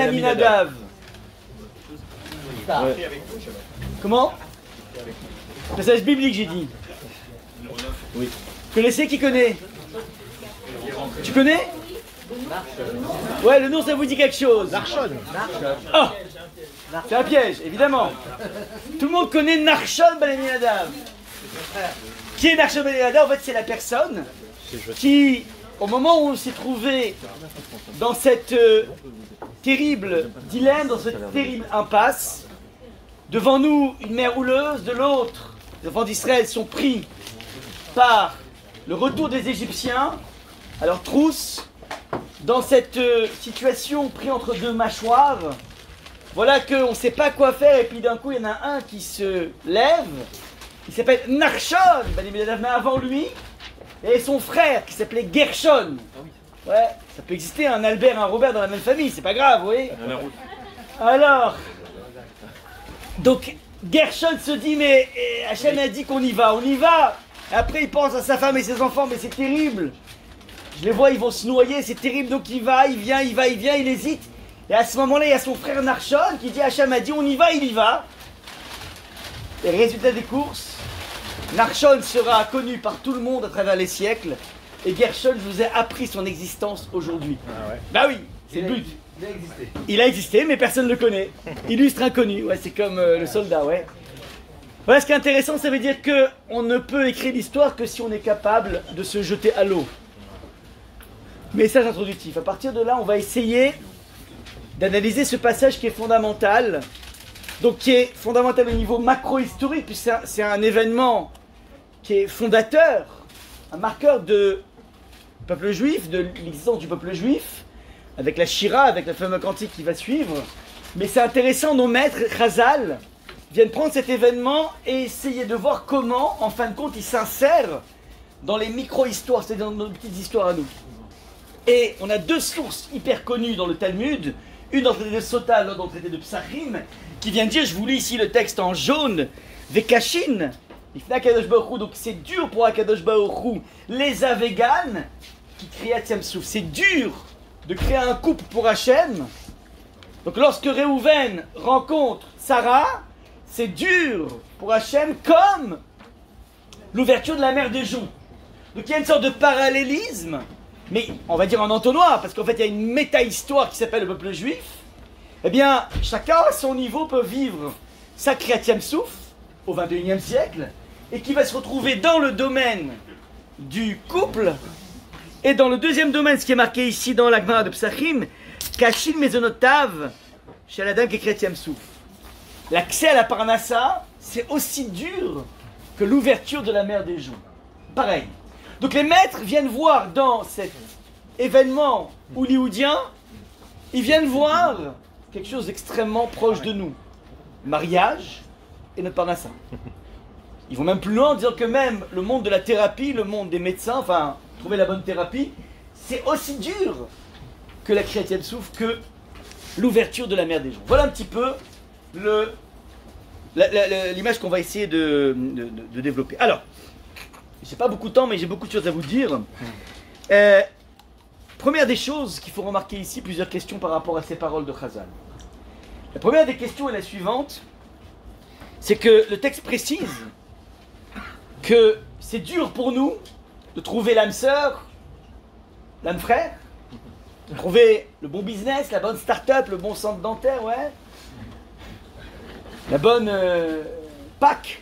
Aminadav. Ouais. Comment? Passage biblique, j'ai dit. Oui. Vous connaissez? Qui connaît? Tu connais? Ouais, le nom ça vous dit quelque chose. Narshon. Ah, c'est un piège, évidemment. Tout le monde connaît Narshon ben Aminadav. Qui est Narshon ben Aminadav? En fait, c'est la personne qui, au moment où on s'est trouvé dans cette terrible dilemme, dans cette terrible impasse, devant nous une mer houleuse, de l'autre, les enfants d'Israël sont pris par le retour des Égyptiens à leur trousse. Dans cette situation pris entre deux mâchoires, voilà qu'on ne sait pas quoi faire et puis d'un coup il y en a un qui se lève, il s'appelle Narshon, mais avant lui, et son frère qui s'appelait Gershon. Ouais, ça peut exister un Albert, un Robert dans la même famille, c'est pas grave, vous voyez. Alors, donc Gershon se dit mais Hachem a dit qu'on y va, on y va. Et après il pense à sa femme et ses enfants, mais c'est terrible. Je les vois, ils vont se noyer, c'est terrible, donc il va, il vient, il hésite. Et à ce moment-là, il y a son frère Narshon qui dit, Hachem a dit, on y va, il y va. Et résultat des courses, Narshon sera connu par tout le monde à travers les siècles. Et Gershon, je vous ai appris son existence aujourd'hui. Ah ouais. Bah oui, c'est le but. Il a existé. Il a existé, mais personne ne le connaît. Illustre inconnu, ouais, c'est comme le soldat, ouais. Voilà, ce qui est intéressant, ça veut dire qu'on ne peut écrire l'histoire que si on est capable de se jeter à l'eau. Message introductif. À partir de là, on va essayer d'analyser ce passage qui est fondamental. Donc qui est fondamental au niveau macro-historique, puisque c'est un événement qui est fondateur, un marqueur du peuple juif, de l'existence du peuple juif, avec la Shira, avec la fameuse cantique qui va suivre. Mais c'est intéressant, nos maîtres, Chazal, viennent prendre cet événement et essayer de voir comment, en fin de compte, il s'insère dans les micro-histoires, c'est-à-dire dans nos petites histoires à nous. Et on a deux sources hyper connues dans le Talmud, une dans le traité de Sota, l'autre dans le traité de Psachim, qui vient dire, je vous lis ici le texte en jaune, Vekashin, donc c'est dur pour Akadosh Baruch Hu, les Avegan, qui créent Atiam Souf. C'est dur de créer un couple pour Hachem. Donc lorsque Réhouven rencontre Sarah, c'est dur pour Hachem comme l'ouverture de la mer des Joncs. Donc il y a une sorte de parallélisme. Mais on va dire en entonnoir, parce qu'en fait il y a une méta-histoire qui s'appelle le peuple juif. Eh bien, chacun à son niveau peut vivre sa Kriyat Souf au XXIe siècle, et qui va se retrouver dans le domaine du couple, et dans le deuxième domaine, ce qui est marqué ici dans la Gemara de Psachim, Kashin Mezonotav, chez la dame qui est Kriyat Souf. L'accès à la Parnassa, c'est aussi dur que l'ouverture de la mer des Joncs. Pareil. Donc les maîtres viennent voir dans cet événement hollywoodien, ils viennent voir quelque chose d'extrêmement proche de nous. Mariage et notre Parnassa. Ils vont même plus loin en disant que même le monde de la thérapie, le monde des médecins, enfin, trouver la bonne thérapie, c'est aussi dur que la Kriyat Souf, que l'ouverture de la mer des Joncs. Voilà un petit peu l'image qu'on va essayer de développer. Alors, j'ai pas beaucoup de temps, mais j'ai beaucoup de choses à vous dire. Première des choses qu'il faut remarquer ici, plusieurs questions par rapport à ces paroles de Chazal. La première des questions est la suivante, c'est que le texte précise que c'est dur pour nous de trouver l'âme sœur, l'âme frère, de trouver le bon business, la bonne start-up, le bon centre dentaire, ouais, la bonne PAC.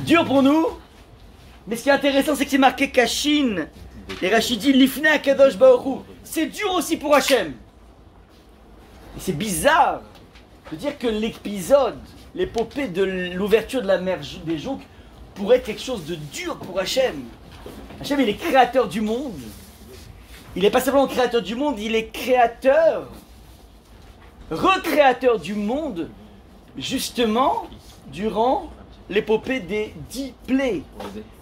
Dur pour nous. Mais ce qui est intéressant, c'est que c'est marqué Kashin, et Rachid dit Lifnei Akadosh Baruch Hu. C'est dur aussi pour Hachem. Et c'est bizarre de dire que l'épisode, l'épopée de l'ouverture de la mer des Joncs pourrait être quelque chose de dur pour Hachem. Hachem, il est créateur du monde. Il n'est pas simplement créateur du monde, il est créateur, recréateur du monde, justement, durant l'épopée des 10 plaies.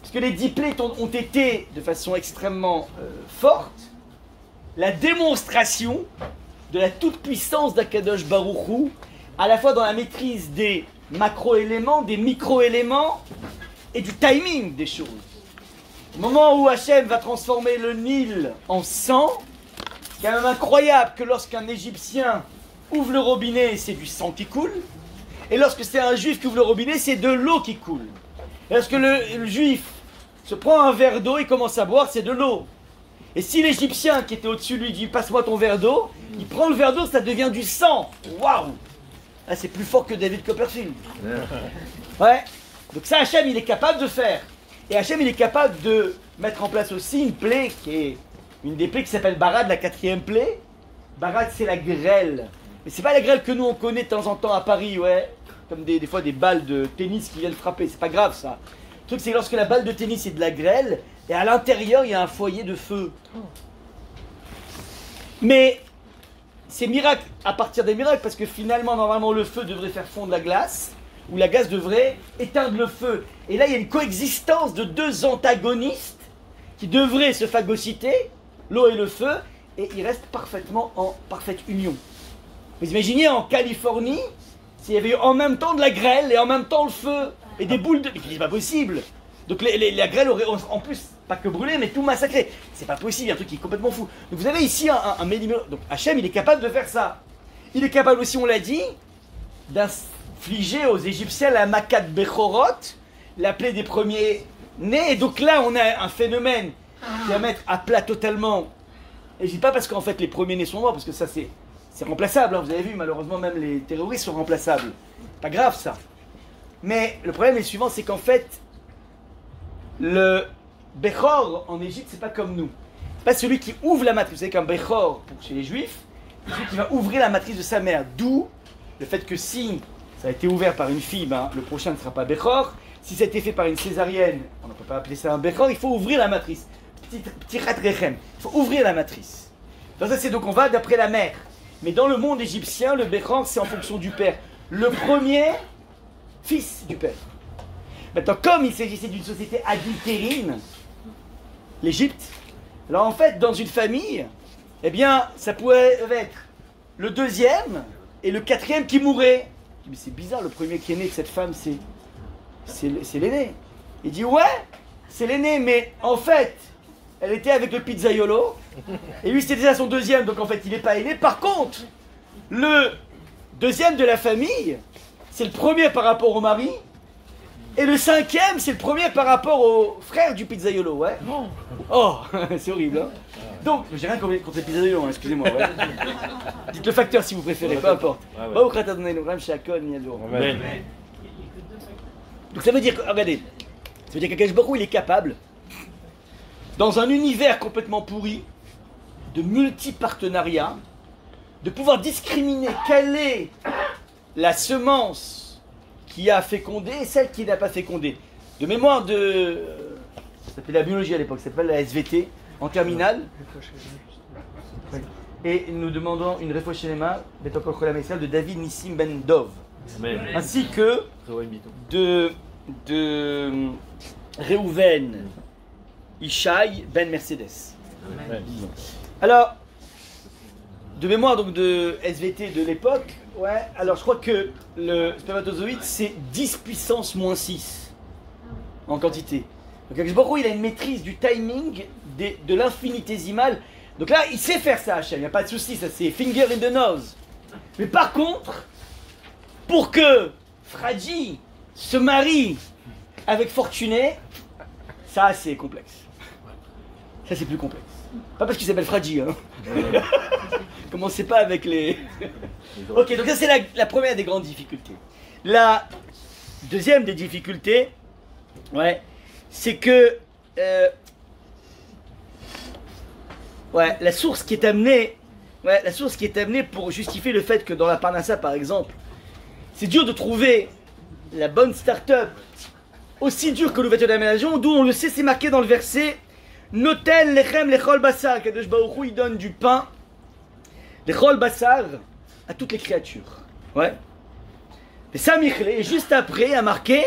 Parce que les 10 plaies ont été, de façon extrêmement forte, la démonstration de la toute-puissance d'Akadosh Baruch Hu, à la fois dans la maîtrise des macro-éléments, des micro-éléments, et du timing des choses. Au moment où Hachem va transformer le Nil en sang, C'est quand même incroyable que lorsqu'un Égyptien ouvre le robinet, c'est du sang qui coule. Et lorsque c'est un Juif qui ouvre le robinet, c'est de l'eau qui coule. Et lorsque le Juif se prend un verre d'eau et commence à boire, c'est de l'eau. Et si l'Égyptien qui était au-dessus lui dit « passe-moi ton verre d'eau », il prend le verre d'eau, ça devient du sang. Waouh! Ah, c'est plus fort que David Copperfield. Ouais. Donc ça, Hachem, il est capable de faire. Et Hachem, il est capable de mettre en place aussi une plaie qui est une des plaies qui s'appelle Barad, la 4e plaie. Barad, c'est la grêle. Mais c'est pas la grêle que nous on connaît de temps en temps à Paris, ouais. Comme des fois des balles de tennis qui viennent frapper. C'est pas grave ça. Le truc, c'est lorsque la balle de tennis est de la grêle et à l'intérieur il y a un foyer de feu. Mais c'est miracle à partir des miracles parce que finalement, normalement, le feu devrait faire fondre la glace ou la glace devrait éteindre le feu. Et là, il y a une coexistence de deux antagonistes qui devraient se phagocyter, l'eau et le feu, et ils restent parfaitement en parfaite union. Vous imaginez en Californie, s'il y avait eu en même temps de la grêle et en même temps le feu, et des boules de... Mais c'est pas possible. Donc la grêle aurait en plus, pas que brûlé, mais tout massacré. C'est pas possible, il y a un truc qui est complètement fou. Donc vous avez ici un mélimètre. Donc Hachem, il est capable de faire ça. Il est capable aussi, on l'a dit, d'infliger aux Égyptiens la Makat Bechorot, la plaie des premiers-nés. Et donc là, on a un phénomène qui va mettre à plat totalement. Et je dis pas parce qu'en fait les premiers-nés sont morts, parce que ça c'est remplaçable. Hein. Vous avez vu, malheureusement, même les terroristes sont remplaçables. Pas grave ça. Mais le problème est le suivant, c'est qu'en fait, le Bechor en Égypte, c'est pas comme nous. C'est pas celui qui ouvre la matrice. Vous savez qu'un Bechor, chez les Juifs, c'est celui qui va ouvrir la matrice de sa mère. D'où le fait que si ça a été ouvert par une fille, ben, le prochain ne sera pas Bechor. Si ça a été fait par une césarienne, on ne peut pas appeler ça un Bechor, il faut ouvrir la matrice. Petit Rechem, il faut ouvrir la matrice. Donc ça, c'est donc on va d'après la mère. Mais dans le monde égyptien, le Bechor, c'est en fonction du père. Le premier, fils du père. Maintenant, comme il s'agissait d'une société adultérine, l'Égypte, alors en fait, dans une famille, eh bien, ça pourrait être le deuxième et le quatrième qui mourrait. Mais c'est bizarre, le premier qui est né de cette femme, c'est l'aîné. Il dit, ouais, c'est l'aîné, mais en fait, elle était avec le pizzaiolo, et lui, c'était déjà son deuxième, donc en fait, il n'est pas aîné. Par contre, le deuxième de la famille, c'est le premier par rapport au mari, et le cinquième, c'est le premier par rapport au frère du pizzaiolo, ouais. Oh, c'est horrible, hein. Donc, j'ai rien contre les pizzaiolo, hein, excusez-moi, ouais. Dites le facteur si vous préférez, peu importe. Donc ça veut dire que, regardez, ça veut dire qu'Akadosh Baruch Hu, il est capable, dans un univers complètement pourri, de multi-partenariats, de pouvoir discriminer quelle est la semence qui a fécondé et celle qui n'a pas fécondé. De mémoire de... ça s'appelait la biologie à l'époque, ça s'appelle la SVT, en terminale. Et nous demandons une réfouche cinéma de David Nissim Ben Dov. Ainsi que de Reuven Ishaï Ben Mercedes. Alors, de mémoire donc de SVT de l'époque, ouais, alors je crois que le spermatozoïde c'est 10 puissance moins 6 en quantité. Donc Akadosh Baruch Hu, il a une maîtrise du timing de l'infinitésimal. Donc là, il sait faire ça, Hachem, il n'y a pas de souci, ça c'est finger in the nose. Mais par contre, pour que Fragi se marie avec Fortuné, ça c'est complexe. Ça c'est plus complexe. Pas parce qu'il s'appelle Fragi, hein. Commencez pas avec les... Ok, donc ça c'est la première des grandes difficultés. La deuxième des difficultés, ouais, c'est que la source qui est amenée, pour justifier le fait que dans la Parnassa par exemple, c'est dur de trouver la bonne start-up aussi dure que l'ouverture d'aménagement, d'où on le sait, c'est marqué dans le verset Notel lechem lechol basar, Kadosh Baruch Hu, il donne du pain lechol basar à toutes les créatures. Ouais. Et Samichle, et juste après, il y a marqué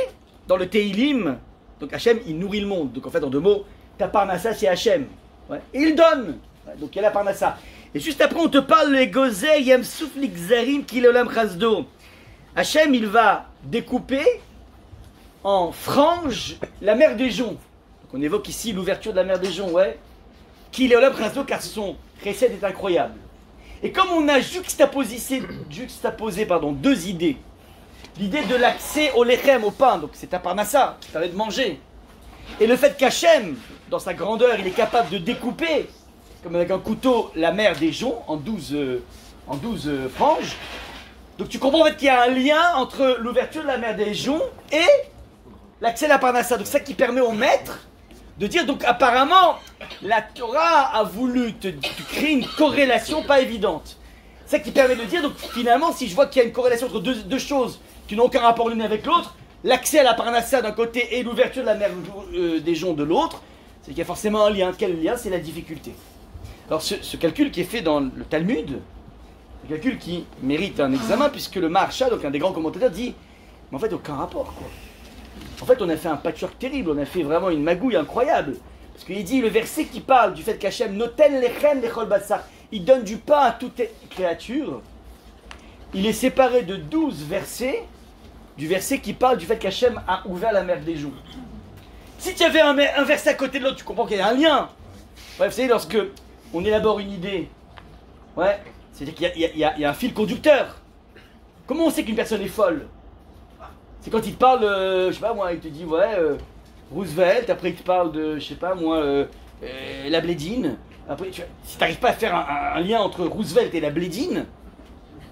dans le Teilim, donc Hachem il nourrit le monde. Donc en fait, en deux mots, ta Parnassa c'est Hachem. Ouais. Et il donne. Ouais, donc il y a la Parnassa. Et juste après, on te parle le Gozeh Yem Souflik Zarim Kilolam Chazdo. Hachem il va découper en franges la mer des joncs. Donc on évoque ici l'ouverture de la mer des joncs, ouais. Kilolam Chazdo, car ce sont Chesed est incroyable. Et comme on a juxtaposé deux idées, l'idée de l'accès au lechem, au pain, donc c'est un parnassa, qui permet de manger, et le fait qu'Hachem, dans sa grandeur, il est capable de découper, comme avec un couteau, la mer des joncs en 12 franges. Donc tu comprends en fait qu'il y a un lien entre l'ouverture de la mer des joncs et l'accès à la parnassa. Donc c'est ça qui permet au maître de dire, donc apparemment, la Torah a voulu te créer une corrélation pas évidente. C'est ça qui permet de dire, donc finalement, si je vois qu'il y a une corrélation entre deux choses qui n'ont aucun rapport l'une avec l'autre, l'accès à la parnassa d'un côté et l'ouverture de la mer des joncs de l'autre, c'est qu'il y a forcément un lien. Quel lien? C'est la difficulté. Alors ce calcul qui est fait dans le Talmud, un calcul qui mérite un examen, puisque le Maharsha, donc un des grands commentateurs, dit, mais en fait aucun rapport quoi. En fait, on a fait un patchwork terrible, on a fait vraiment une magouille incroyable. Parce qu'il dit, le verset qui parle du fait qu'Hachem noten lechem lechol bassar, il donne du pain à toute créature, il est séparé de 12 versets, du verset qui parle du fait qu'Hachem a ouvert la mer des joncs. Si tu avais un verset à côté de l'autre, tu comprends qu'il y a un lien. Ouais, vous savez, lorsque on élabore une idée, ouais, c'est-à-dire qu'il y a un fil conducteur. Comment on sait qu'une personne est folle? C'est quand il te parle, je sais pas moi, il te dit ouais, Roosevelt, après il te parle de, je sais pas moi, la Blédine. Après, si tu n'arrives pas à faire un lien entre Roosevelt et la Blédine,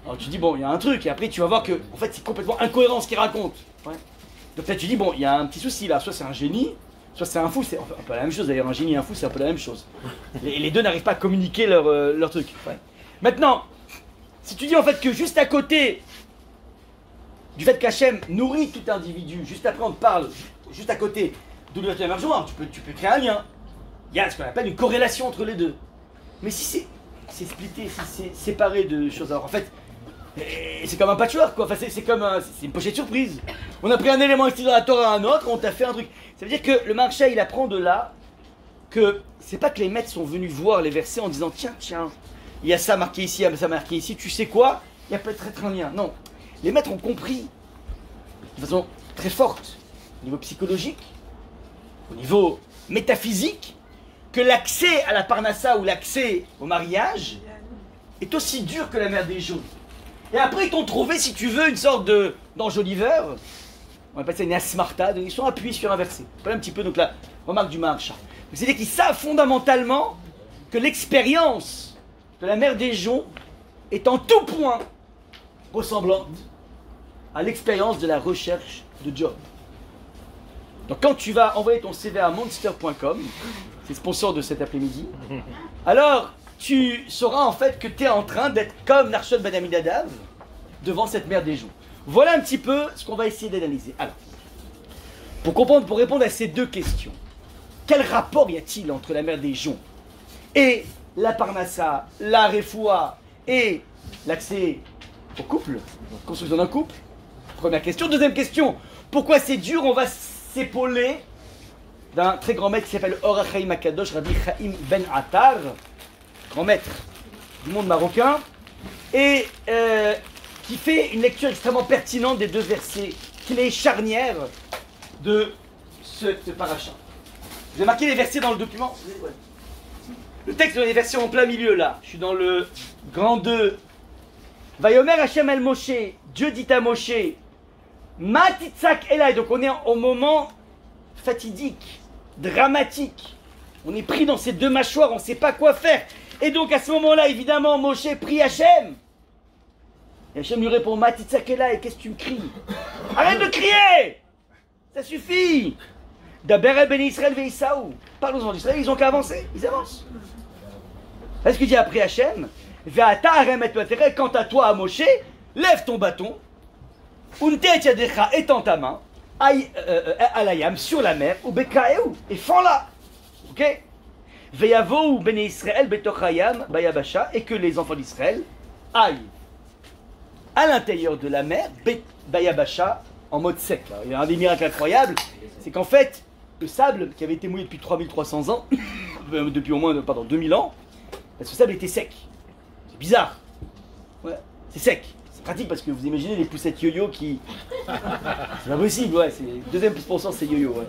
alors tu dis bon, il y a un truc, et après tu vas voir que en fait c'est complètement incohérent ce qu'il raconte. Ouais. Donc là tu dis bon, il y a un petit souci là, soit c'est un génie, soit c'est un fou, c'est un peu la même chose d'ailleurs, un génie et un fou c'est un peu la même chose. Les deux n'arrivent pas à communiquer leur truc. Ouais. Maintenant, si tu dis en fait que juste à côté du fait qu'Hachem nourrit tout individu, juste après on te parle, juste à côté de l'ouverture de la mer Jonc, tu peux créer un lien. Il y a ce qu'on appelle une corrélation entre les deux. Mais si c'est splitté, si c'est séparé de choses, alors en fait, c'est comme un patchwork quoi, enfin, c'est une pochette surprise. On a pris un élément ici dans la Torah à un autre, on t'a fait un truc. Ça veut dire que le Maharsha il apprend de là que c'est pas que les maîtres sont venus voir les versets en disant tiens, il y a ça marqué ici, il y a ça marqué ici, tu sais quoi, il y a peut-être un lien. Non. Les maîtres ont compris de façon très forte, au niveau psychologique, au niveau métaphysique, que l'accès à la parnassa ou l'accès au mariage est aussi dur que la mer des joncs. Et après, ils t'ont trouvé, si tu veux, une sorte d'enjoliveur, on appelle ça une asmarta, ils sont appuyés sur un verset. Voilà un petit peu donc la remarque du Maharsha. C'est-à-dire qu'ils savent fondamentalement que l'expérience de la mer des joncs est en tout point ressemblante à l'expérience de la recherche de job. Donc quand tu vas envoyer ton CV à monster.com, c'est sponsor de cet après-midi, alors tu sauras en fait que tu es en train d'être comme Nachshon ben Aminadav devant cette mer des joncs. Voilà un petit peu ce qu'on va essayer d'analyser. Alors, pour répondre à ces deux questions, quel rapport y a-t-il entre la mer des joncs et la parnassa, la refoua et l'accès au couple, construction d'un couple? Première question. Deuxième question, pourquoi c'est dur? On va s'épauler d'un très grand maître qui s'appelle Or HaChaim HaKadosh, Rabbi Chaim Ben Attar, grand maître du monde marocain, et qui fait une lecture extrêmement pertinente des deux versets clés charnières de ce paracha. Vous avez marqué les versets dans le document? Ouais. Le texte dans les versets en plein milieu là. Je suis dans le grand 2. Vayomer Hashem el Moshe, Dieu dit à Moshe, Ma titzak elai. Donc on est au moment fatidique, dramatique. On est pris dans ces deux mâchoires, on ne sait pas quoi faire. Et donc à ce moment-là, évidemment, Moshe prie Hachem. Et Hachem lui répond, Ma titzak elai, qu'est-ce que tu me cries? Arrête de crier! Ça suffit! Daber el ben Israël ve'Isaou. Parle aux enfants d'Israël, ils ont qu'à avancer, ils avancent. Est-ce qu'il dit après Hachem? Ve'ata harem et l'intérêt, quant à toi, à Moshe, lève ton bâton, untet yadecha, étends ta main, alayam, sur la mer, ou bekaeu, et fends-la. Ok? Ve'yavou ben Israël betochayam, bayabasha, et que les enfants d'Israël aillent à l'intérieur de la mer, bayabasha, en mode sec. Là. Il y a un des miracles incroyables, c'est qu'en fait, le sable, qui avait été mouillé depuis 3300 ans, depuis au moins 2000 ans, ce sable était sec. C'est bizarre. Ouais, c'est sec. C'est pratique parce que vous imaginez les poussettes yo-yo qui... C'est pas possible, ouais. C'est... Deuxième plus % c'est yo-yo, ouais.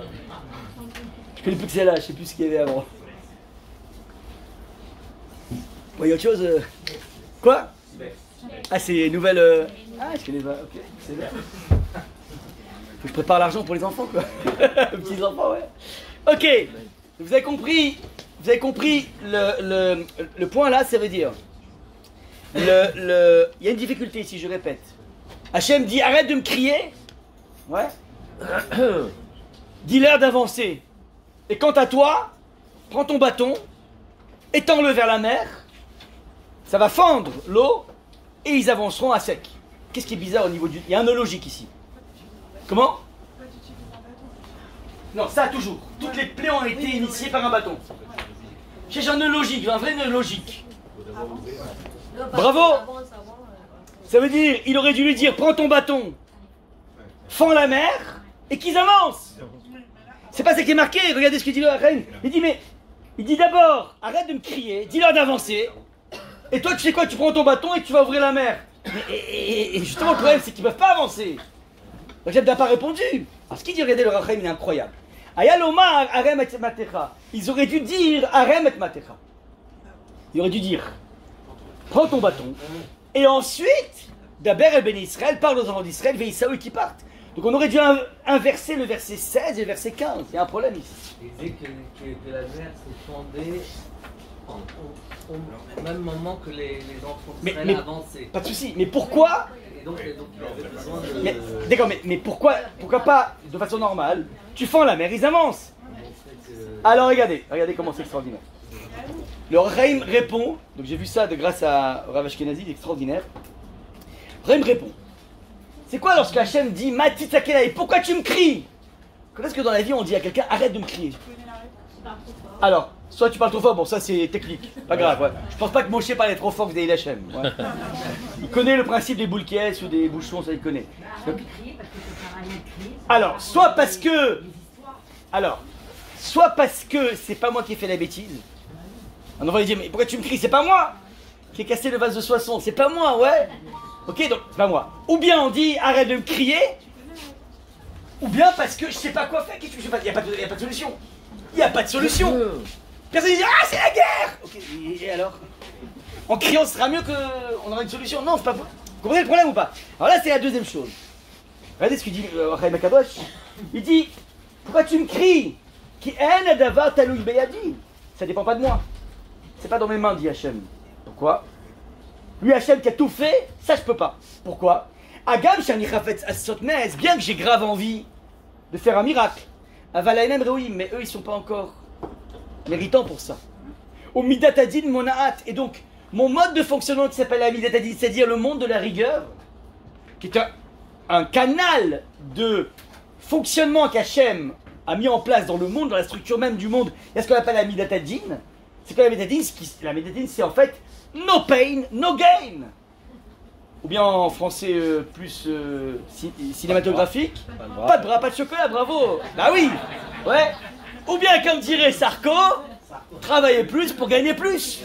Je connais plus que celle-là, je sais plus ce qu'il y avait avant. Bon, il y a autre chose. Quoi? Ah, c'est nouvelle. Ah, je connais pas. Ok, c'est bien. Faut que je prépare l'argent pour les enfants, quoi. Petits enfants, ouais. Ok, vous avez compris. Vous avez compris le point là, ça veut dire. Il y a une difficulté ici, je répète. Hachem dit arrête de me crier. Ouais. Dis-leur d'avancer. Et quant à toi, prends ton bâton, étends-le vers la mer. Ça va fendre l'eau et ils avanceront à sec. Qu'est-ce qui est bizarre au niveau du... Il y a un nœud logique ici. Comment? Non, ça toujours. Toutes les plaies ont été initiées par un bâton. J'ai un nœud logique, un vrai nœud logique. Bravo. Ça veut dire, il aurait dû lui dire, prends ton bâton, fends la mer, et qu'ils avancent. C'est pas ça qui est marqué, regardez ce que dit le Harim. Il dit d'abord, arrête de me crier, dis-leur d'avancer, et toi tu sais quoi, tu prends ton bâton et tu vas ouvrir la mer. Et justement le problème c'est qu'ils peuvent pas avancer. Donc Jacob n'a pas répondu. Alors ce qu'il dit, regardez le Harim, il est incroyable. Ayaloma arem et matecha. Ils auraient dû dire arem et matecha. Ils auraient dû dire, prends ton bâton, et ensuite, d'Aber et Ben Israël parle aux enfants d'Israël, Veïsaou qui partent. Donc on aurait dû inverser le verset 16 et le verset 15. Il y a un problème ici. Il disait que la mer s'est fondée au même moment que les enfants d'Israël avançaient. Pas de souci, mais pourquoi? Et donc il avait besoin de... D'accord, mais pourquoi pas de façon normale? Tu fends la mer, ils avancent. Alors regardez comment c'est extraordinaire. Le Harim répond, donc j'ai vu ça grâce à Rav Ashkenazi, c'est extraordinaire. Harim répond. C'est quoi lorsque Hachem dit Matitzakelai, pourquoi tu me cries? Quand est-ce que dans la vie on dit à quelqu'un arrête de me crier? Alors, soit tu parles trop fort, bon ça c'est technique, pas grave. Ouais. Je pense pas que Moshe parlait trop fort que David Hachem. Ouais. Il connaît le principe des boules caisses ou des bouchons, ça il connaît. Donc, alors, soit parce que c'est pas moi qui ai fait la bêtise. Un enfant il dit mais pourquoi tu me cries? C'est pas moi qui ai cassé le vase de Soissons, c'est pas moi, ouais. Ok, donc c'est pas moi. Ou bien on dit arrête de me crier, ou bien parce que je sais pas quoi faire. Qu'est-ce que je sais pas? Il n'y a pas de solution. Il n'y a pas de solution. Personne ne dit ah c'est la guerre. Ok, et alors? En criant ce sera mieux qu'on aura une solution? Non, c'est pas. Vous comprenez le problème ou pas? Alors là c'est la deuxième chose. Regardez ce qu'il dit Chaim Akadosh. Il dit pourquoi tu me cries? Ki en adavar taloui beyadi. Ça dépend pas de moi. C'est pas dans mes mains, dit Hachem. Pourquoi? Lui, Hachem qui a tout fait, ça je peux pas. Pourquoi? Agam shani chafetz asotnez, bien que j'ai grave envie de faire un miracle. Avalainem reouim, mais eux ils sont pas encore méritants pour ça. Au midatadin monaat, et donc mon mode de fonctionnement qui s'appelle la midatadin, c'est-à-dire le monde de la rigueur, qui est un canal de fonctionnement qu'Hachem a mis en place dans le monde, dans la structure même du monde. Il y a ce qu'on appelle la midatadin. C'est quoi la midatadin? La midatadin, c'est en fait no pain, no gain. Ou bien en français plus cinématographique, pas de bras, pas de chocolat, bravo. Bah oui, ouais. Ou bien comme dirait Sarko, travailler plus pour gagner plus.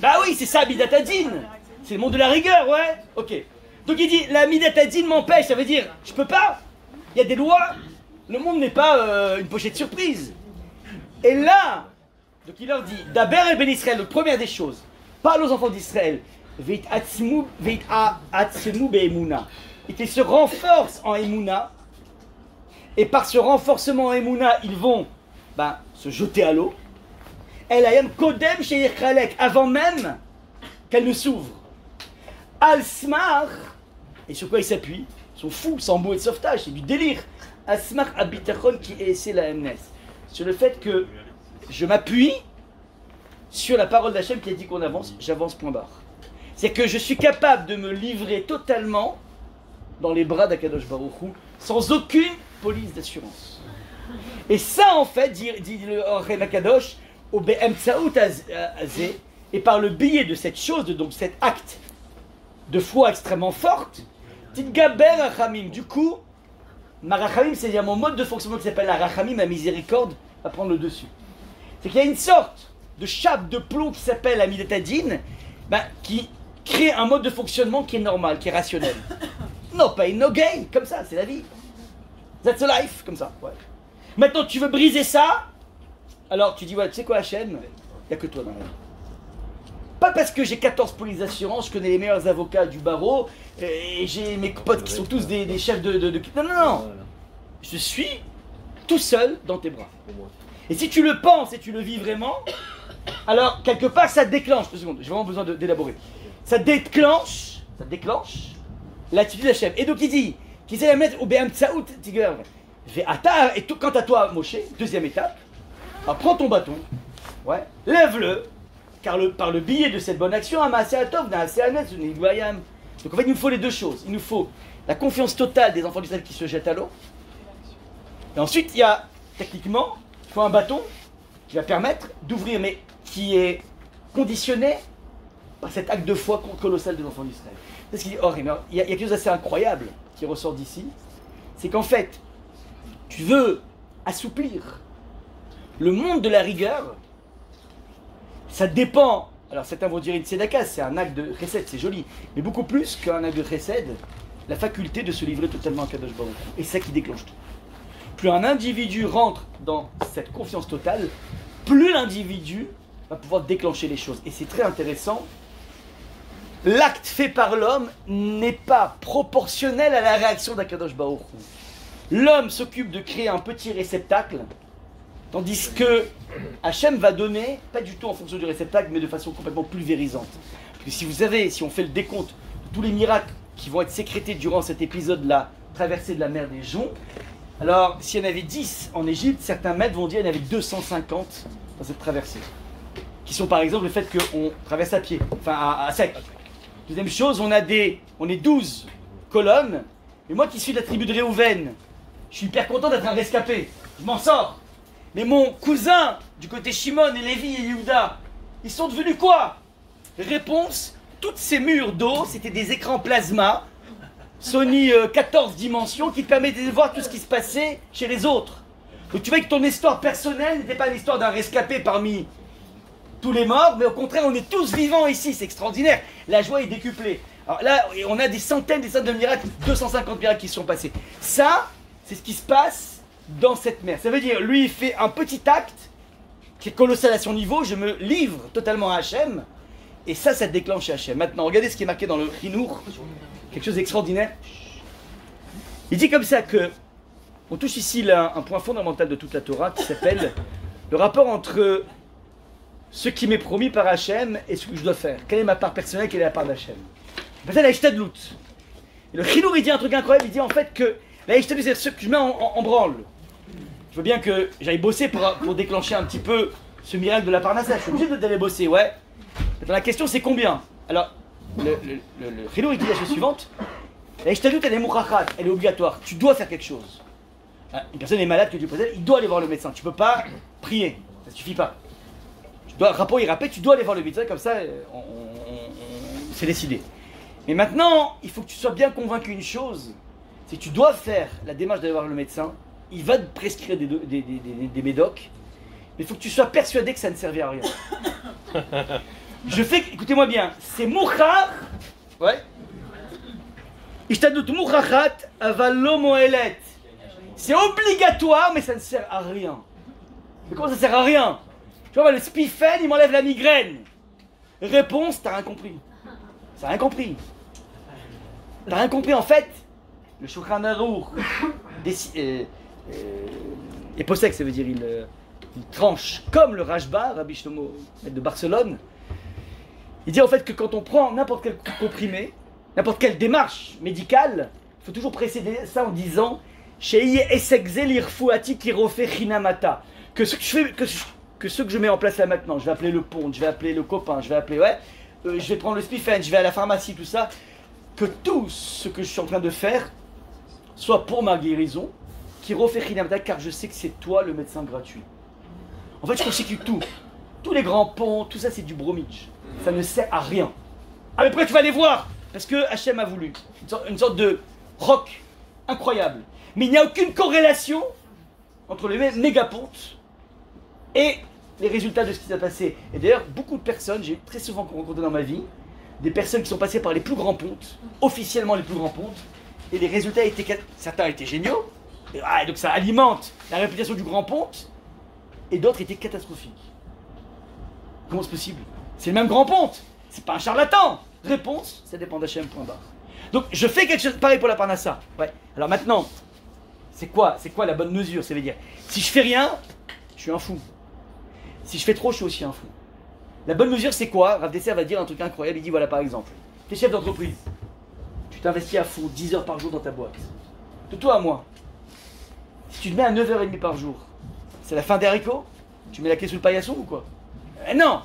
Bah oui, c'est ça, midatadin. C'est le monde de la rigueur, ouais. Ok. Donc il dit, la midatadin m'empêche, ça veut dire, je peux pas. Il y a des lois, le monde n'est pas une pochette surprise. Et là, donc il leur dit, d'Aber et Ben Israël, donc première des choses, parle aux enfants d'Israël, et qu'ils se renforcent en Emouna, et par ce renforcement en Emouna, ils vont se jeter à l'eau. El ayam kodem sheir kralek, avant même qu'elle ne s'ouvre. Al smar, et sur quoi ils s'appuient? Ils sont fous, sans mots et de sauvetage, c'est du délire. Al smar abitachon qui est la MNS. Sur le fait que je m'appuie sur la parole d'Hachem qui a dit qu'on avance, j'avance point barre. C'est que je suis capable de me livrer totalement dans les bras d'Akadosh Baruch Hu, sans aucune police d'assurance. Et ça en fait, dit le Harim Akadosh, au BM Azé, et par le biais de cette chose, donc cet acte de foi extrêmement forte, Tidgaber Rachamim, du coup, ma Rachamim, c'est-à-dire mon mode de fonctionnement qui s'appelle la Rachamim, ma miséricorde, va prendre le dessus. C'est qu'il y a une sorte de chape de plomb qui s'appelle la midatadin, qui crée un mode de fonctionnement qui est normal, qui est rationnel. No pain, no gain, comme ça, c'est la vie. That's a life, comme ça. Ouais. Maintenant, tu veux briser ça, alors tu dis, ouais, tu sais quoi, Hachem, il n'y a que toi dans la vie. Pas parce que j'ai 14 polices d'assurance, je connais les meilleurs avocats du barreau, et j'ai mes potes qui sont tous des chefs de... Non, non, non. Je suis tout seul dans tes bras. Et si tu le penses et tu le vis vraiment, alors quelque part ça déclenche, 2 secondes, j'ai vraiment besoin d'élaborer. Ça déclenche l'attitude d'Hachem. Et donc il dit, qui sait la mettre au BM Tsaout Tiger. Et quant à toi, Moshe, deuxième étape, alors prends ton bâton, ouais, lève-le, car par le biais de cette bonne action, donc en fait il nous faut les deux choses. Il nous faut la confiance totale des enfants d'Israël qui se jettent à l'eau. Et ensuite il y a, techniquement, il faut un bâton qui va permettre d'ouvrir, mais qui est conditionné par cet acte de foi colossal des enfants d'Israël. Parce qu'il dit, il y a quelque chose d'assez incroyable qui ressort d'ici, c'est qu'en fait, tu veux assouplir le monde de la rigueur, ça dépend, alors certains vont dire une tzedaka, c'est un acte de chesed, c'est joli, mais beaucoup plus qu'un acte de chesed, la faculté de se livrer totalement à Kadosh Baruch Hu. Et c'est ça qui déclenche tout. Plus un individu rentre dans cette confiance totale, plus l'individu va pouvoir déclencher les choses. Et c'est très intéressant. L'acte fait par l'homme n'est pas proportionnel à la réaction d'Akadosh Baruch Hu. L'homme s'occupe de créer un petit réceptacle, tandis que Hachem va donner, pas du tout en fonction du réceptacle, mais de façon complètement pulvérisante. Parce que si on fait le décompte de tous les miracles qui vont être sécrétés durant cet épisode-là, traversée de la mer des Joncs, alors s'il y en avait 10 en Égypte, certains maîtres vont dire qu'il y en avait 250 dans cette traversée. Qui sont par exemple le fait qu'on traverse à pied, enfin à sec. Deuxième chose, on est 12 colonnes, et moi qui suis de la tribu de Réhouven, je suis hyper content d'être un rescapé, je m'en sors. Mais mon cousin, du côté Shimon et Lévi et Yehuda, ils sont devenus quoi? Réponse, toutes ces murs d'eau, c'était des écrans plasma, Sony 14 dimensions, qui te permettaient de voir tout ce qui se passait chez les autres. Donc tu vois que ton histoire personnelle n'était pas l'histoire d'un rescapé parmi tous les morts, mais au contraire, on est tous vivants ici, c'est extraordinaire. La joie est décuplée. Alors là, on a des centaines de miracles, 250 miracles qui se sont passés. Ça, c'est ce qui se passe dans cette mer. Ça veut dire, lui, il fait un petit acte qui est colossal à son niveau, je me livre totalement à Hachem, et ça déclenche Hachem. Maintenant, regardez ce qui est marqué dans le Chinour, quelque chose d'extraordinaire. Il dit comme ça que, on touche ici là un point fondamental de toute la Torah qui s'appelle le rapport entre ce qui m'est promis par Hachem et ce que je dois faire. Quelle est ma part personnelle, quelle est la part d'Hachem? C'est la Ishtadlut. Et le Chinour, il dit un truc incroyable, il dit en fait que la Ishtadlut, c'est ce que je mets en branle. Je veux bien que j'aille bosser pour déclencher un petit peu ce miracle de la Parnassa. Je suis obligé d'aller bosser, ouais. Maintenant, la question, c'est combien? Alors, le Chinour, il dit la chose suivante. La Ishtadlut, elle est mouchachat, elle est obligatoire. Tu dois faire quelque chose. Une personne est malade, que tu possèdes, il doit aller voir le médecin. Tu peux pas prier, ça ne suffit pas. Rapport irrapé, tu dois aller voir le médecin, comme ça, c'est décidé. Mais maintenant, il faut que tu sois bien convaincu une chose, c'est que tu dois faire la démarche d'aller voir le médecin, il va te prescrire des médocs, mais il faut que tu sois persuadé que ça ne servait à rien. Écoutez-moi bien, c'est mouchar, ouais, ishtadlut mouchachat aval lo moelet. C'est obligatoire, mais ça ne sert à rien. Mais comment ça sert à rien? Tu vois, le spifen, il m'enlève la migraine. Réponse, t'as rien compris. T'as rien compris. T'as rien compris, en fait. Le Shulchan Aruch, épossèque, ça veut dire il tranche comme le Rashba, Rabbi Shlomo de Barcelone. Il dit en fait que quand on prend n'importe quel comprimé, n'importe quelle démarche médicale, il faut toujours précéder ça en disant Shei esegzel irfuati kirofe chinamata. Que ce que je mets en place là maintenant, je vais appeler le pont, je vais appeler le copain, je vais prendre le spifen, je vais à la pharmacie, tout ça, que tout ce que je suis en train de faire soit pour ma guérison, qui refait Chinamata, car je sais que c'est toi le médecin gratuit. En fait, je constitue tout. Tous les grands ponts, tout ça c'est du bromidge. Ça ne sert à rien. Ah mais après tu vas aller voir, parce que Hachem a voulu. Une sorte de rock incroyable. Mais il n'y a aucune corrélation entre les mégapontes et les résultats de ce qui s'est passé. Et d'ailleurs, beaucoup de personnes, j'ai très souvent rencontré dans ma vie, des personnes qui sont passées par les plus grands pontes, officiellement les plus grands pontes, et les résultats étaient, certains étaient géniaux, et donc ça alimente la réputation du grand ponte, et d'autres étaient catastrophiques. Comment c'est possible? C'est le même grand ponte, C'est pas un charlatan. Réponse, ça dépend d'Hachem, point barre. Donc je fais quelque chose, pareil pour la parnassa. Ouais. Alors maintenant, c'est quoi la bonne mesure? Ça veut dire, si je fais rien, je suis un fou. Si je fais trop, je suis aussi un fou. La bonne mesure, c'est quoi? Rav Dessert va dire un truc incroyable. Il dit, voilà, par exemple, tu es chef d'entreprise. Tu t'investis à fond, 10 heures par jour dans ta boîte. De toi à moi. Si tu te mets à 9h30 par jour, c'est la fin des haricots? Tu mets la clé sous le paillasson ou quoi? Non!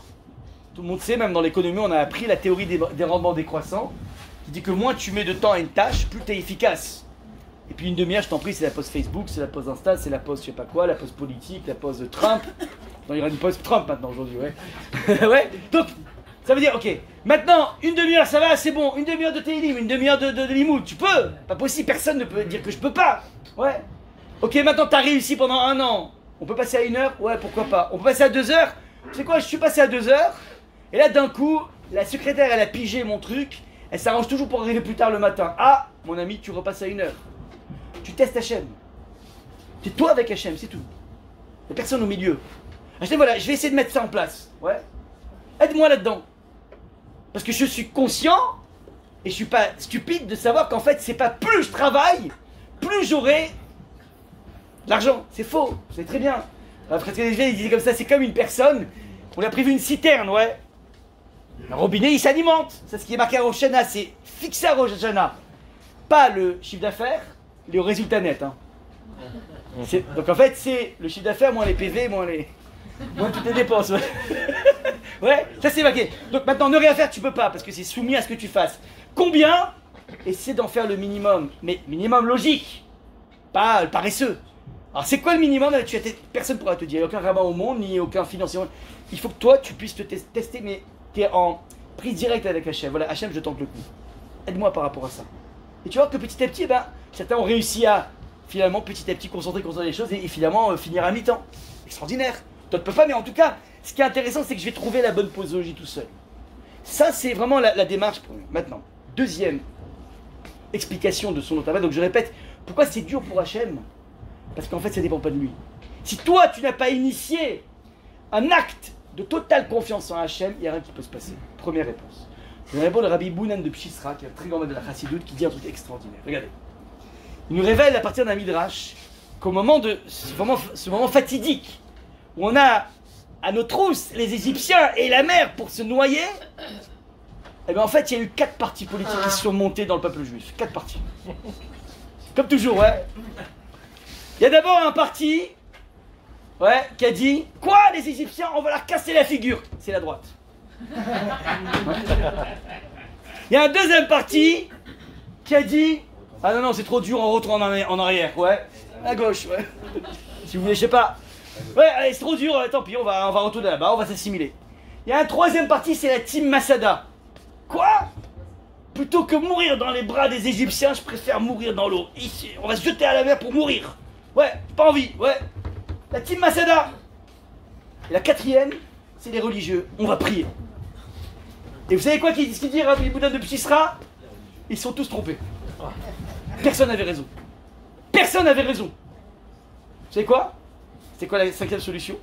Tout le monde sait, même dans l'économie, on a appris la théorie des rendements décroissants, qui dit que moins tu mets de temps à une tâche, plus tu es efficace. Et puis une demi-heure, je t'en prie, c'est la pause Facebook, c'est la pause Insta, c'est la pause je sais pas quoi, la pause politique, la pause de Trump. Non, il y aura une pause Trump maintenant aujourd'hui, ouais. Ouais, donc, ça veut dire, ok, maintenant, une demi-heure, ça va, c'est bon, une demi-heure de Télim, une demi-heure de limoud, tu peux. Pas possible, personne ne peut dire que je peux pas. Ouais. Ok, maintenant, t'as réussi pendant 1 an. On peut passer à 1 heure? Ouais, pourquoi pas. On peut passer à 2 heures? Tu sais quoi, je suis passé à 2 heures, et là, d'un coup, la secrétaire, elle a pigé mon truc, elle s'arrange toujours pour arriver plus tard le matin. Ah, mon ami, tu repasses à 1 heure. Tu testes Hachem. C'est toi avec Hachem, c'est tout. Il n'y a personne au milieu. Hachem, voilà, je vais essayer de mettre ça en place. Ouais. Aide-moi là-dedans. Parce que je suis conscient, et je suis pas stupide de savoir qu'en fait, c'est pas plus je travaille, plus j'aurai l'argent. C'est faux, vous savez très bien. Frère il disait comme ça, c'est comme une personne, on lui a prévu une citerne, ouais. Le robinet, il s'alimente. C'est ce qui est marqué à Rosh Hashanah, c'est fixé à Rosh Hashanah. Pas le chiffre d'affaires, il est au résultat net. Hein. Donc en fait, c'est le chiffre d'affaires, moins les PV, moins toutes les dépenses. Ouais, ouais, ça c'est marqué. Donc maintenant, ne rien faire, tu peux pas, parce que c'est soumis à ce que tu fasses. Combien? Essaie d'en faire le minimum, mais minimum logique, pas le paresseux. Alors c'est quoi le minimum? Personne ne pourra te dire, il n'y a aucun rabbin au monde, ni aucun financier. Il faut que toi, tu puisses te tester, mais tu es en prise directe avec Hachem. Voilà, Hachem, je tente le coup. Aide-moi par rapport à ça. Et tu vois que petit à petit, certains ont réussi à, finalement, petit à petit, concentrer les choses et finalement finir à mi-temps. Extraordinaire. Toi, tu peux pas, mais en tout cas, ce qui est intéressant, c'est que je vais trouver la bonne posologie tout seul. Ça, c'est vraiment la démarche pour lui. Maintenant, deuxième explication de son autre travail. Donc je répète, pourquoi c'est dur pour Hachem? Parce qu'en fait, ça ne dépend pas de lui. Si toi, tu n'as pas initié un acte de totale confiance en Hachem, il n'y a rien qui peut se passer. Première réponse. Je vais répondre au Rabbi Bounan de Pshisra, qui est un très grand maître de la Chassidoute, qui dit un truc extraordinaire. Regardez. Il nous révèle à partir d'un midrash qu'au moment de ce moment fatidique, où on a à nos trousses les Égyptiens et la mer pour se noyer, eh bien en fait, il y a eu 4 partis politiques qui se sont montés dans le peuple juif. 4 partis. Comme toujours, ouais. Il y a d'abord un parti, ouais, qui a dit « Quoi, les Égyptiens, on va leur casser la figure !» C'est la droite. Il y a un deuxième parti qui a dit « Ah non, c'est trop dur, on retourne en arrière, ouais. À gauche, ouais. Si vous voulez, je sais pas. Ouais, allez, c'est trop dur, tant pis, on va retourner là-bas, on va s'assimiler. » Il y a un troisième parti, c'est la team Masada. Quoi? Plutôt que mourir dans les bras des Égyptiens, je préfère mourir dans l'eau. Ici, on va se jeter à la mer pour mourir. Ouais, pas envie, ouais. La team Masada. Et la quatrième, c'est les religieux. On va prier. Et vous savez quoi ce qu'il dit Rabbi Bouddha de Pshisra? Ils sont tous trompés. Personne n'avait raison. Personne n'avait raison. Vous savez quoi? C'est quoi la 5e solution?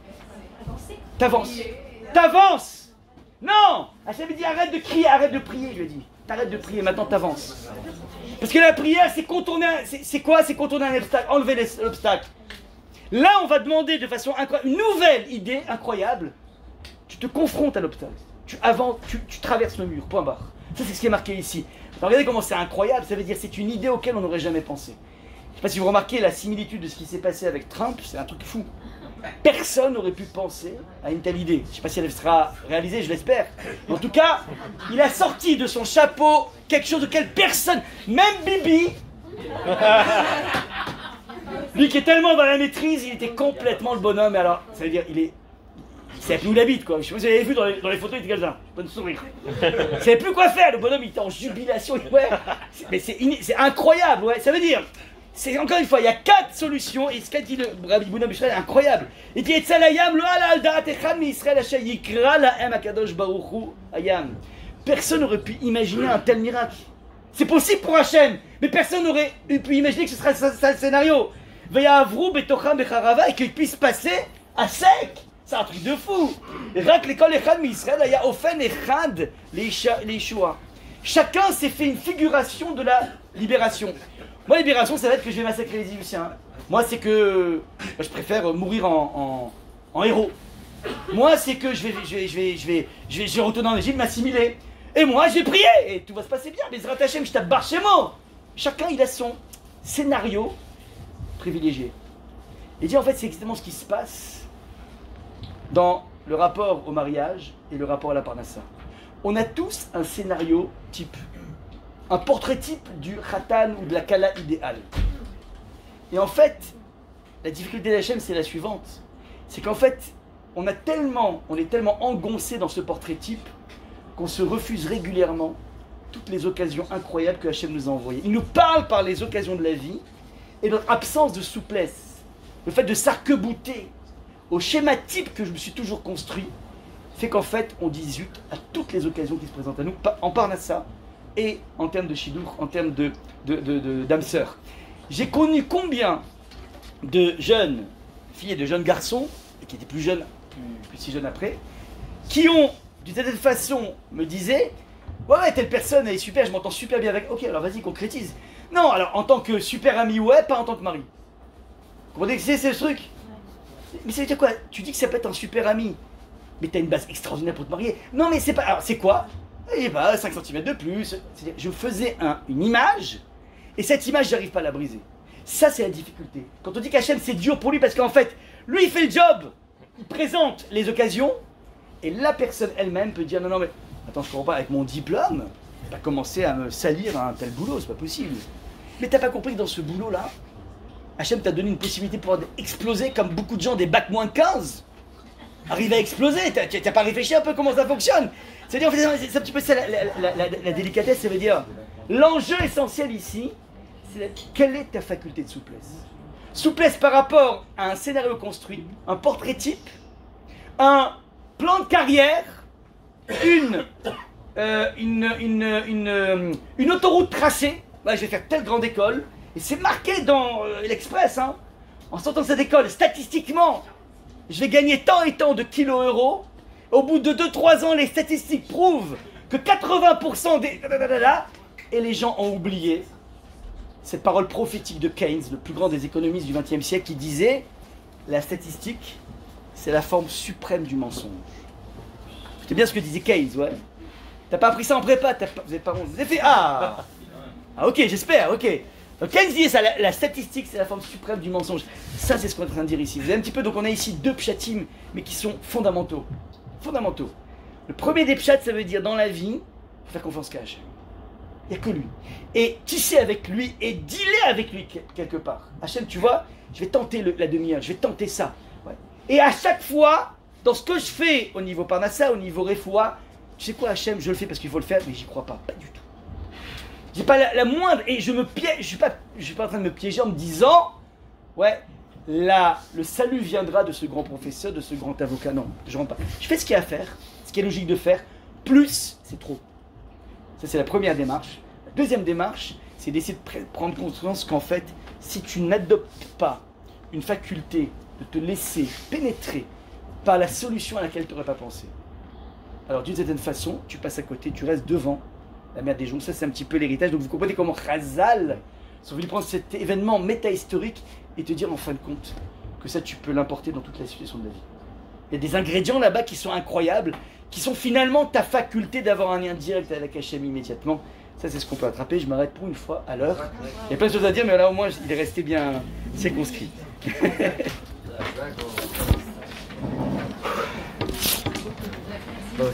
T'avances. T'avances. Non! Hachem dit arrête de crier, arrête de prier, je lui ai dit. T'arrêtes de prier, maintenant t'avances. Parce que la prière, c'est contourner, c'est quoi? C'est contourner un obstacle, enlever l'obstacle. Là, on va demander de façon incroyable, une nouvelle idée incroyable. Tu te confrontes à l'obstacle. Tu avances, tu traverses le mur, point barre. Ça, c'est ce qui est marqué ici. Alors, regardez comment c'est incroyable, ça veut dire c'est une idée auquel on n'aurait jamais pensé. Je ne sais pas si vous remarquez la similitude de ce qui s'est passé avec Trump, c'est un truc fou. Personne n'aurait pu penser à une telle idée. Je ne sais pas si elle sera réalisée, je l'espère. En tout cas, il a sorti de son chapeau quelque chose auquel personne, même Bibi, lui qui est tellement dans la maîtrise, il était complètement le bonhomme. Mais alors, ça veut dire, il savait plus où il habite, quoi. Je sais pas si vous avez vu dans les photos, il était comme ça, pas de sourire. Il savait plus quoi faire, le bonhomme, il était en jubilation. Ouais. Mais c'est incroyable, ouais. Ça veut dire... C'est encore une fois, il y a 4 solutions, et ce qu'a dit le Rabbi Bouddha Bishraël est incroyable. Il dit personne n'aurait pu imaginer un tel miracle. C'est possible pour Hachem, mais personne n'aurait pu imaginer que ce serait ça le scénario. Et qu'il puisse passer à sec C'est un truc de fou. Rak l'école Echad Israël, il y a Ofen Echad les Yeshua. Chacun s'est fait une figuration de la libération. Moi, libération, ça va être que je vais massacrer les Égyptiens. Moi, c'est que je préfère mourir en héros. Moi, c'est que je vais retourner en Égypte, m'assimiler. Et moi, je vais prier et tout va se passer bien. Mais Zrat Hashem, je tape bar chez moi. Chacun, il a son scénario privilégié. Et dit en fait, c'est exactement ce qui se passe dans le rapport au mariage et le rapport à la parnassa. On a tous un scénario type, un portrait type du khatan ou de la kala idéale. Et en fait, la difficulté d'Hachem, c'est la suivante. C'est qu'en fait, on est tellement engoncé dans ce portrait type qu'on se refuse régulièrement toutes les occasions incroyables que Hachem nous a envoyées. Il nous parle par les occasions de la vie et notre absence de souplesse, le fait de s'arc-bouter au schéma type que je me suis toujours construit, fait qu'en fait, on dit zut à toutes les occasions qui se présentent à nous, en parnassa et en termes de shidour, en termes d'âme sœur. J'ai connu combien de jeunes filles et de jeunes garçons, et qui étaient plus jeunes, plus si jeunes après, qui ont, d'une certaine façon, me disaient ouais, telle personne elle est super, je m'entends super bien avec. Ok, alors vas-y, concrétise. Non, alors en tant que super ami, ouais, pas en tant que mari. Vous comprenez que c'est ce truc? Mais ça veut dire quoi? Tu dis que ça peut être un super ami, mais t'as une base extraordinaire pour te marier. Non, mais c'est pas. Alors, c'est quoi? Eh ben, 5 cm de plus. C'est-à-dire, je faisais une image, et cette image, j'arrive pas à la briser. Ça, c'est la difficulté. Quand on dit qu'Hachem, c'est dur pour lui, parce qu'en fait, lui, il fait le job. Il présente les occasions, et la personne elle-même peut dire non, mais attends, je comprends pas, avec mon diplôme, t'as commencé à me salir à un tel boulot, c'est pas possible. Mais t'as pas compris que dans ce boulot-là, Hachem t'a donné une possibilité de pouvoir exploser comme beaucoup de gens des bacs moins 15 arrivent à exploser. T'as pas réfléchi un peu comment ça fonctionne? C'est-à-dire, en fait, c'est un petit peu ça la délicatesse, ça veut dire l'enjeu essentiel ici, c'est quelle est ta faculté de souplesse? Souplesse par rapport à un scénario construit, un portrait type, un plan de carrière, une autoroute tracée. Ouais, je vais faire telle grande école, et c'est marqué dans l'Express, hein. En sortant de cette école, statistiquement, je vais gagner tant et tant de kilos euros. Au bout de 2-3 ans, les statistiques prouvent que 80% des... Et les gens ont oublié cette parole prophétique de Keynes, le plus grand des économistes du XXe siècle, qui disait « La statistique, c'est la forme suprême du mensonge. » C'est bien ce que disait Keynes, ouais. T'as pas appris ça en prépa, vous avez pas... Vous avez fait... Ah, ok, j'espère, ok. Donc Keynes disait ça, la statistique, c'est la forme suprême du mensonge. Ça, c'est ce qu'on est en train de dire ici. Vous avez un petit peu, donc on a ici 2 pshatim, mais qui sont fondamentaux. Fondamentaux. Le premier des pshats, ça veut dire dans la vie, faut faire confiance qu'à Hachem. Il n'y a que lui. Et tisser avec lui et dealer avec lui quelque part. Hachem, tu vois, je vais tenter la demi-heure, je vais tenter ça. Ouais. Et à chaque fois, dans ce que je fais au niveau parnassa, au niveau refoua, tu sais quoi Hachem, je le fais parce qu'il faut le faire, mais j'y crois pas, pas du tout. J'ai pas la moindre, et je me piège, je suis pas en train de me piéger en me disant, ouais, là, le salut viendra de ce grand professeur, de ce grand avocat. Non, je rentre pas. Je fais ce qu'il y a à faire, ce qui est logique de faire, plus c'est trop. Ça, c'est la première démarche. La deuxième démarche, c'est d'essayer de prendre conscience qu'en fait, si tu n'adoptes pas une faculté de te laisser pénétrer par la solution à laquelle tu n'aurais pas pensé, alors d'une certaine façon, tu passes à côté, tu restes devant la mer des joncs. Ça, c'est un petit peu l'héritage. Donc vous comprenez comment Chazal sont venus prendre cet événement métahistorique et te dire en fin de compte que ça, tu peux l'importer dans toute la situation de la vie. Il y a des ingrédients là-bas qui sont incroyables, qui sont finalement ta faculté d'avoir un lien direct avec Hachem immédiatement. Ça, c'est ce qu'on peut attraper. Je m'arrête pour une fois à l'heure. Il y a plein de choses à dire, mais là, au moins, il est resté bien circonscrit. Bon.